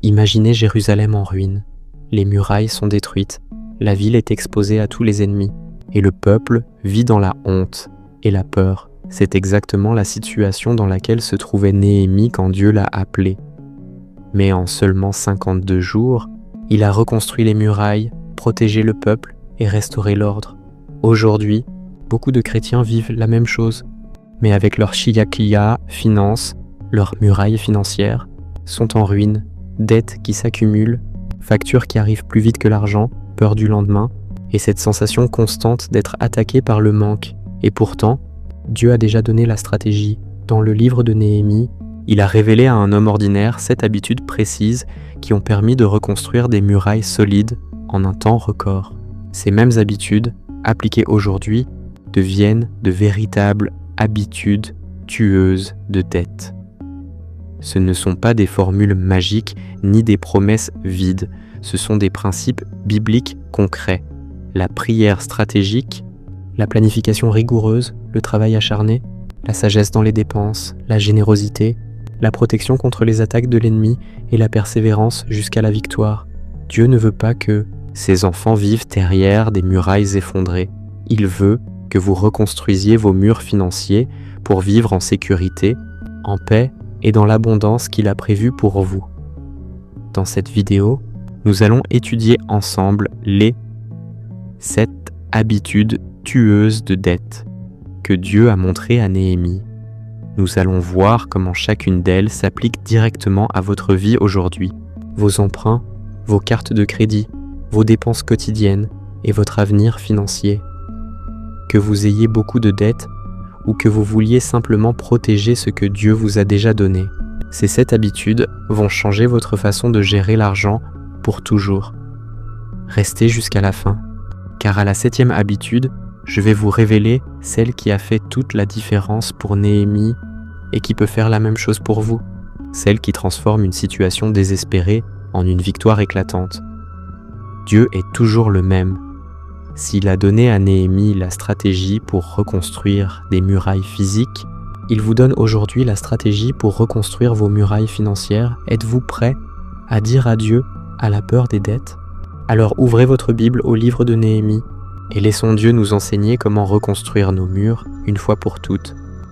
Imaginez Jérusalem en ruine. Les murailles sont détruites, la ville est exposée à tous les ennemis, et le peuple vit dans la honte et la peur. C'est exactement la situation dans laquelle se trouvait Néhémie quand Dieu l'a appelé. Mais en seulement 52 jours, il a reconstruit les murailles, protégé le peuple et restauré l'ordre. Aujourd'hui, beaucoup de chrétiens vivent la même chose, mais avec leur chiakia, finances, leurs murailles financières, sont en ruine, dettes qui s'accumulent, factures qui arrivent plus vite que l'argent, peur du lendemain, et cette sensation constante d'être attaqué par le manque. Et pourtant, Dieu a déjà donné la stratégie. Dans le livre de Néhémie, il a révélé à un homme ordinaire 7 habitudes précises qui ont permis de reconstruire des murailles solides en un temps record. Ces mêmes habitudes, appliquées aujourd'hui, deviennent de véritables habitudes tueuses de dettes. Ce ne sont pas des formules magiques ni des promesses vides, ce sont des principes bibliques concrets. La prière stratégique, la planification rigoureuse, le travail acharné, la sagesse dans les dépenses, la générosité, la protection contre les attaques de l'ennemi et la persévérance jusqu'à la victoire. Dieu ne veut pas que ses enfants vivent derrière des murailles effondrées. Il veut que vous reconstruisiez vos murs financiers pour vivre en sécurité, en paix et dans l'abondance qu'il a prévue pour vous. Dans cette vidéo, nous allons étudier ensemble les 7 habitudes tueuses de dette que Dieu a montrées à Néhémie. Nous allons voir comment chacune d'elles s'applique directement à votre vie aujourd'hui, vos emprunts, vos cartes de crédit, vos dépenses quotidiennes et votre avenir financier. Que vous ayez beaucoup de dettes ou que vous vouliez simplement protéger ce que Dieu vous a déjà donné, ces 7 habitudes vont changer votre façon de gérer l'argent pour toujours. Restez jusqu'à la fin, car à la 7e habitude, je vais vous révéler celle qui a fait toute la différence pour Néhémie et qui peut faire la même chose pour vous, celle qui transforme une situation désespérée en une victoire éclatante. Dieu est toujours le même. S'il a donné à Néhémie la stratégie pour reconstruire des murailles physiques, il vous donne aujourd'hui la stratégie pour reconstruire vos murailles financières. Êtes-vous prêt à dire adieu à la peur des dettes? Alors ouvrez votre Bible au livre de Néhémie et laissons Dieu nous enseigner comment reconstruire nos murs une fois pour toutes.